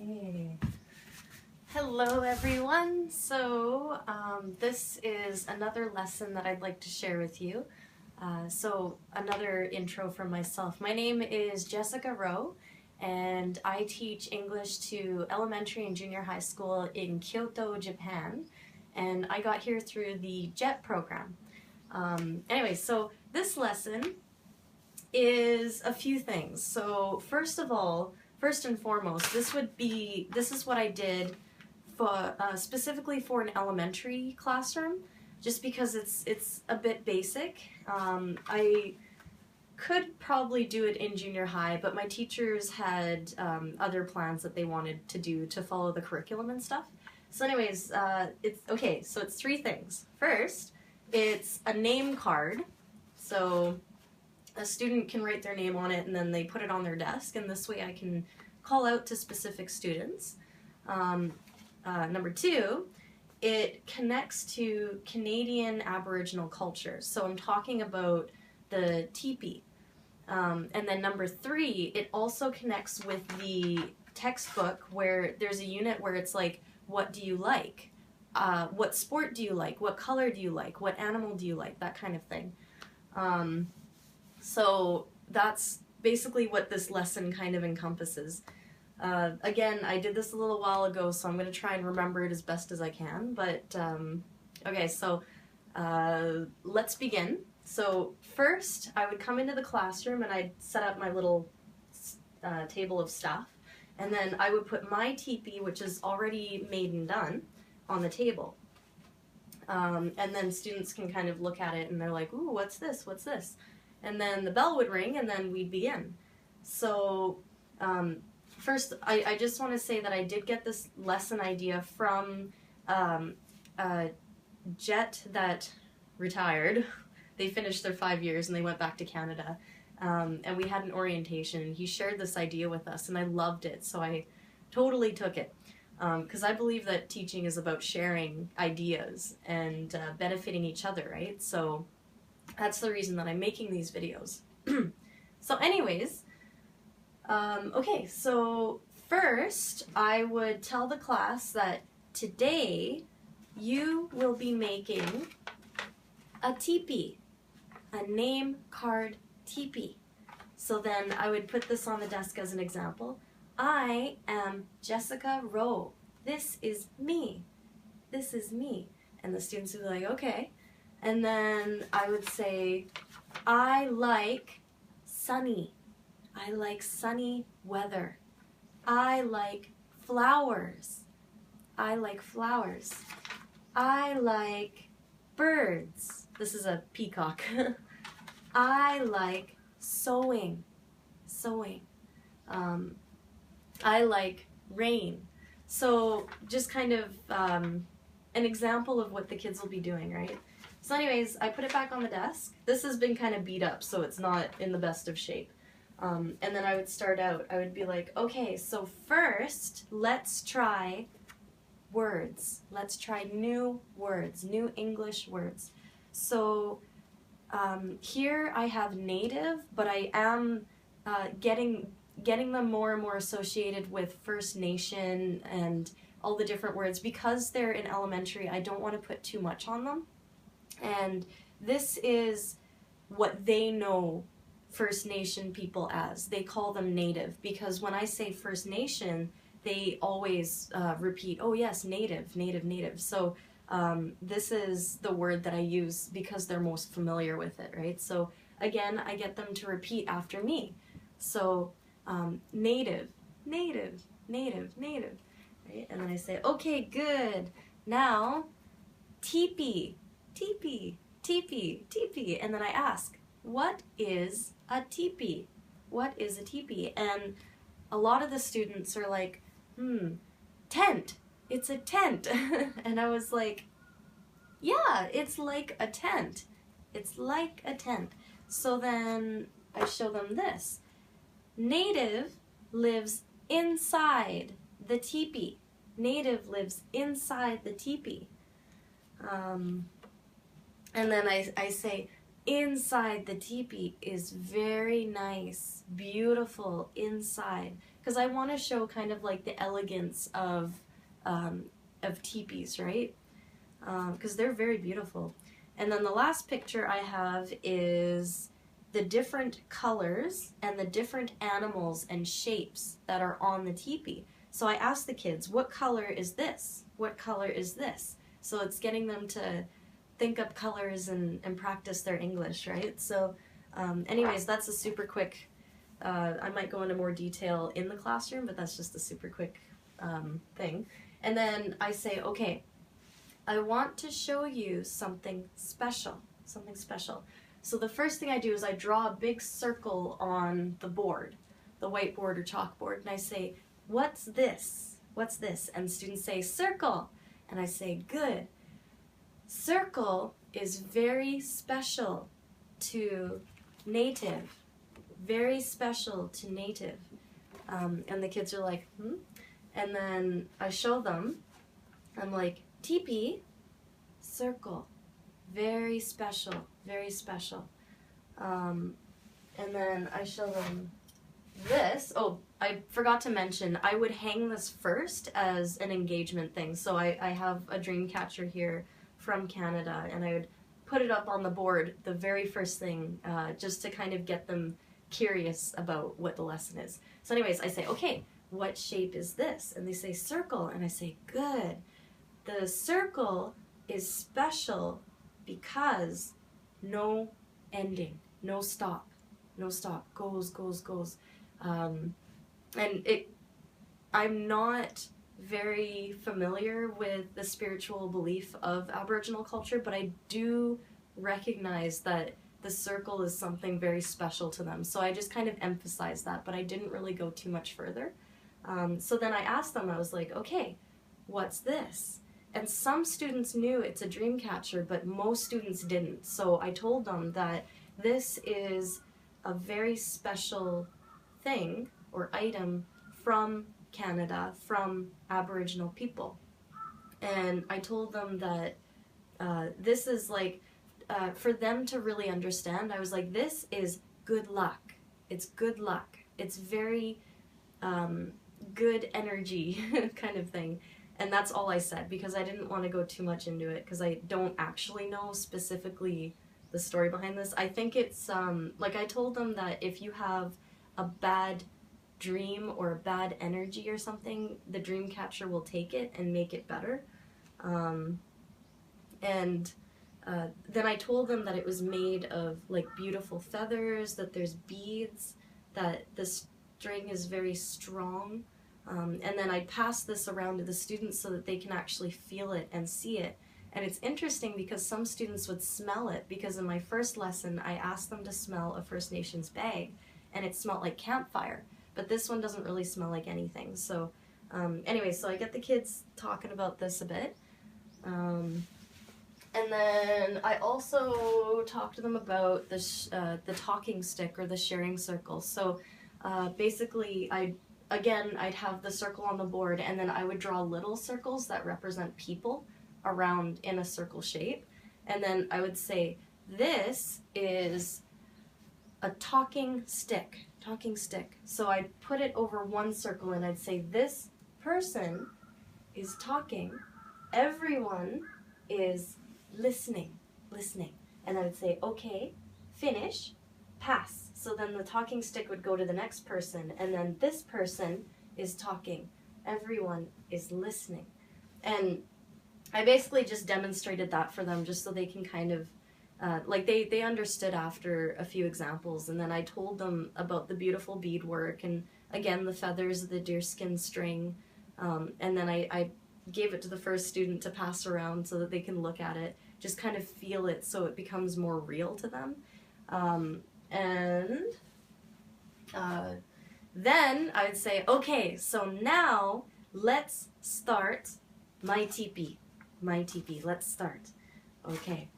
Okay. Hello everyone. So this is another lesson that I'd like to share with you. So another intro from myself. My name is Jessica Rowe and I teach English to elementary and junior high school in Kyoto, Japan. And I got here through the JET program. Anyway, so this lesson is a few things. So first and foremost, this is what I did for specifically for an elementary classroom, just because it's a bit basic. I could probably do it in junior high, but my teachers had other plans that they wanted to do to follow the curriculum and stuff. So anyways, it's okay. So it's three things. First, it's a name card. So a student can write their name on it and then they put it on their desk, and this way I can call out to specific students. Number two, it connects to Canadian Aboriginal culture. So I'm talking about the Tipi. And then number three, it also connects with the textbook, where there's a unit where it's like, what do you like? What sport do you like? What color do you like? What animal do you like? That kind of thing. So that's basically what this lesson kind of encompasses. Again, I did this a little while ago, so I'm going to try and remember it as best as I can. But, okay, so let's begin. So first, I would come into the classroom and I'd set up my little table of stuff. And then I would put my teepee, which is already made and done, on the table. And then students can kind of look at it and they're like, ooh, what's this? What's this? And then the bell would ring and then we'd begin. So first, I just want to say that I did get this lesson idea from a JET that retired. They finished their 5 years and they went back to Canada. And we had an orientation, and he shared this idea with us, and I loved it, so I totally took it. Because I believe that teaching is about sharing ideas and benefiting each other, right? So that's the reason that I'm making these videos. So anyways, okay, so first I would tell the class that today you will be making a teepee, a name card teepee. So then I would put this on the desk as an example. I am Jessica Rowe. This is me. This is me. And the students would be like, okay. And then I would say, I like sunny. I like sunny weather. I like flowers. I like flowers. I like birds. This is a peacock. I like sewing. Sewing. I like rain. So just kind of an example of what the kids will be doing, right? So anyways, I put it back on the desk. This has been kind of beat up, so it's not in the best of shape. And then I would start out. I would be like, okay, so first, let's try words. Let's try new words, new English words. So here I have native, but I am getting them more and more associated with First Nation and all the different words. Because they're in elementary, I don't want to put too much on them. And this is what they know First Nation people as. They call them native, because when I say First Nation, they always repeat, oh yes, native, native, native. So this is the word that I use because they're most familiar with it, right? So again, I get them to repeat after me. So native, native, native, native, right? And then I say, okay, good. Now, teepee, teepee, teepee, teepee. And then I ask, what is a teepee? What is a teepee? And a lot of the students are like, tent. It's a tent. And I was like, yeah, it's like a tent. It's like a tent. So then I show them this. Native lives inside the teepee. Native lives inside the teepee. And then I say, inside the teepee is very nice, beautiful inside. because I want to show kind of like the elegance of tipis, right? Because they're very beautiful. And then the last picture I have is the different colors and the different animals and shapes that are on the teepee. So I asked the kids, what color is this? What color is this? So it's getting them to think up colors and practice their English, right? So anyways, that's a super quick, I might go into more detail in the classroom, but that's just a super quick thing. And then I say, okay, I want to show you something special, something special. So the first thing I do is I draw a big circle on the board, the whiteboard or chalkboard, and I say, what's this? What's this? And students say, circle. And I say, good. Circle is very special to Native. Very special to Native. And the kids are like, hmm? And then I show them, I'm like, teepee, circle, very special, very special. And then I show them this. Oh, I forgot to mention, I would hang this first as an engagement thing. So I have a dream catcher here from Canada, and I would put it up on the board the very first thing, just to kind of get them curious about what the lesson is. So anyways, I say, okay, what shape is this? And they say circle, and I say, good. The circle is special because no ending, no stop, goes, goes, goes. And I'm not very familiar with the spiritual belief of Aboriginal culture, but I do recognize that the circle is something very special to them. So I just kind of emphasized that, but I didn't really go too much further. So then I asked them, I was like, okay, what's this? And some students knew it's a dream catcher, but most students didn't. So I told them that this is a very special thing or item from Canada, from Aboriginal people. And I told them that this is like, for them to really understand, I was like, this is good luck. It's good luck. It's very good energy kind of thing. And that's all I said, because I didn't want to go too much into it, because I don't actually know specifically the story behind this. I think it's, like I told them that if you have a bad dream or a bad energy or something, the dream catcher will take it and make it better. Then I told them that it was made of like beautiful feathers, that there's beads, that the string is very strong. And then I pass this around to the students so that they can actually feel it and see it. And it's interesting because some students would smell it, because in my first lesson I asked them to smell a First Nations bag, and it smelled like campfire. But this one doesn't really smell like anything. So anyway, so I get the kids talking about this a bit. And then I also talked to them about the talking stick or the sharing circle. So basically I'd have the circle on the board, and then I would draw little circles that represent people around in a circle shape. And then I would say, this is a talking stick. So I'd put it over one circle and I'd say, this person is talking. Everyone is listening. And I would say, okay, finish, pass. So then the talking stick would go to the next person, and then this person is talking. Everyone is listening. And I basically just demonstrated that for them, just so they can kind of, like they understood after a few examples. And then I told them about the beautiful beadwork, and again, the feathers, the deerskin string. And then I gave it to the first student to pass around so that they can look at it, just kind of feel it so it becomes more real to them. Then I'd say, okay, so now let's start my teepee. Let's start. Okay.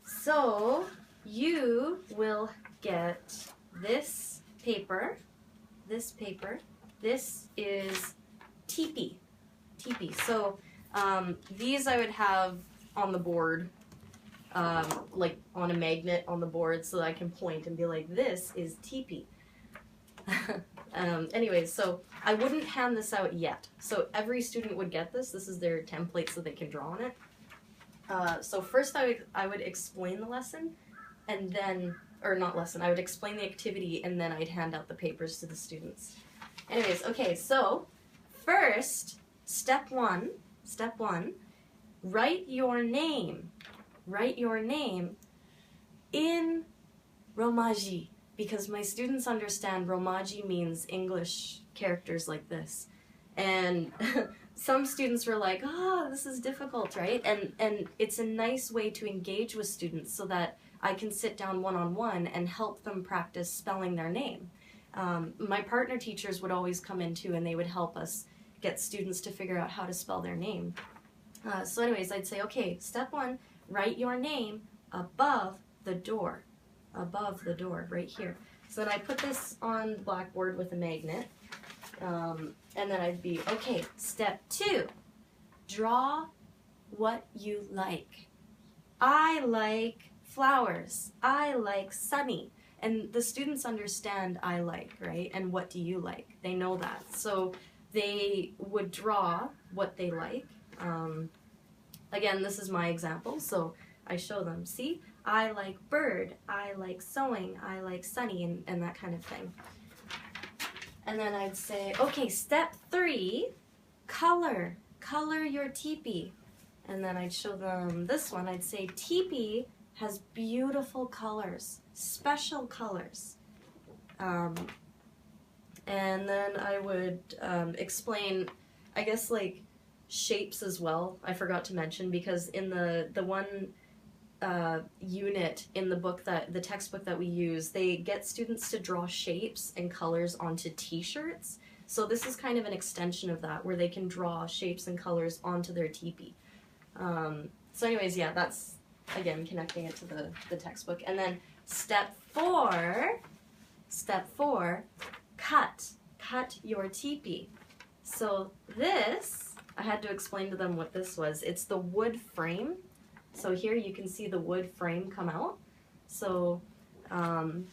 So you will get this paper. This is teepee. So these I would have on the board, like on a magnet on the board, so that I can point and be like, this is teepee. Anyways, so I wouldn't hand this out yet. So every student would get this. This is their template so they can draw on it. So first I would explain the lesson, and then, or not lesson, I would explain the activity, and then I'd hand out the papers to the students. Anyways, okay, so first, step one, write your name in Romaji, because my students understand Romaji means English characters like this. And some students were like, oh, this is difficult, right? And it's a nice way to engage with students so that I can sit down one-on-one and help them practice spelling their name. My partner teachers would always come in too, and they would help us get students to figure out how to spell their name. So anyways, I'd say, okay, step one, write your name above the door, right here. So then I put this on the blackboard with a magnet, and then I'd be, okay, step two, draw what you like. I like flowers. I like sunny. And the students understand I like, right? And what do you like? They know that. So they would draw what they like. Again, this is my example, so I show them, see? I like bird, I like sewing, I like sunny, and that kind of thing. And then I'd say, okay, step three, color your teepee. And then I'd show them this one. I'd say, teepee has beautiful colors, special colors. And then I would explain, I guess, like, shapes as well. I forgot to mention, because in the one unit in the textbook that we use, they get students to draw shapes and colors onto t-shirts. So this is kind of an extension of that, where they can draw shapes and colors onto their teepee. So anyways, yeah, that's, again, connecting it to the textbook. And then step four, cut your teepee. So this, I had to explain to them what this was. It's the wood frame. So here you can see the wood frame come out. So, and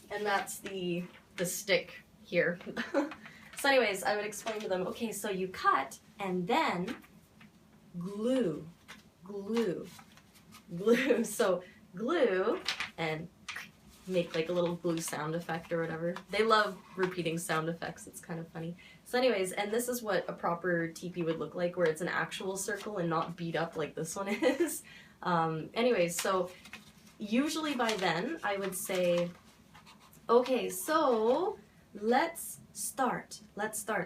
that's the stick here. So anyways, I would explain to them, okay, so you cut and then glue. So glue and make like a little glue sound effect or whatever. They love repeating sound effects. It's kind of funny. So anyways, and this is what a proper teepee would look like, where it's an actual circle and not beat up like this one is. Anyways, so usually by then I would say, okay, so let's start.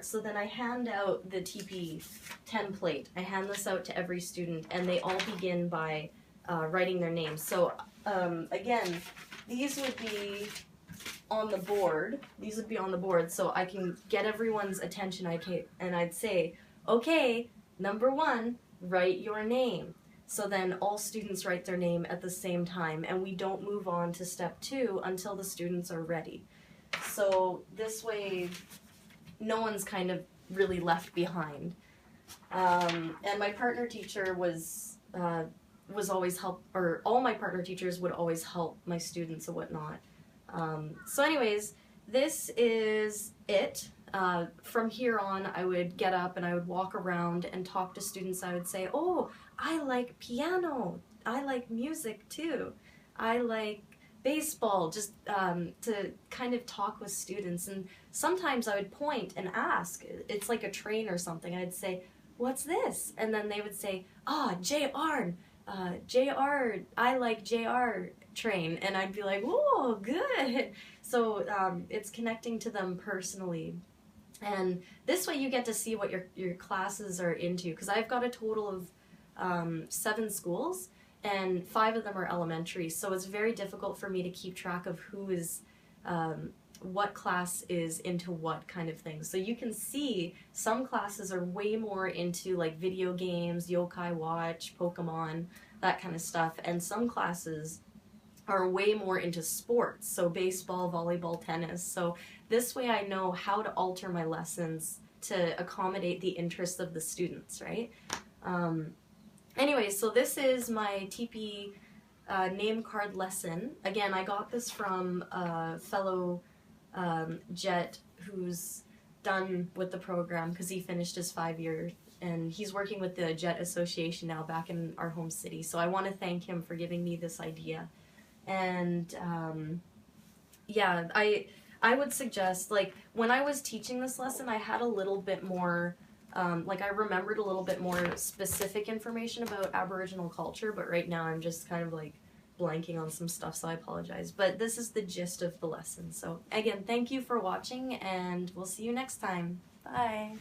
So then I hand out the teepee template. I hand this out to every student, and they all begin by writing their names. So again, these would be on the board. So I can get everyone's attention. And I'd say, okay, number one, write your name. So then all students write their name at the same time, and we don't move on to step two until the students are ready. So this way, no one's kind of really left behind. And my partner teacher was always all my partner teachers would always help my students and whatnot. So anyways, this is it. From here on, I would get up and I would walk around and talk to students. I would say, oh, I like piano. I like music too. I like baseball, just to kind of talk with students. And sometimes I would point and ask. It's like a train or something. I'd say, what's this? And then they would say, JR. JR, I like JR train. And I'd be like, whoa, good. So it's connecting to them personally. And this way you get to see what your classes are into, because I've got a total of 7 schools, and 5 of them are elementary, so it's very difficult for me to keep track of who is, what class is into what kind of thing. So you can see some classes are way more into like video games, yokai watch, Pokemon, that kind of stuff, and some classes are way more into sports, so baseball, volleyball, tennis. So this way I know how to alter my lessons to accommodate the interests of the students, right? Anyway, so this is my Tipi name card lesson. Again, I got this from a fellow Jet who's done with the program because he finished his 5 year, and he's working with the Jet Association now back in our home city. So I want to thank him for giving me this idea. And yeah, I would suggest, like, when I was teaching this lesson, I had a little bit more, like, I remembered a little bit more specific information about Aboriginal culture, but right now I'm just kind of, like, blanking on some stuff, so I apologize. But this is the gist of the lesson. So, again, thank you for watching, and we'll see you next time. Bye!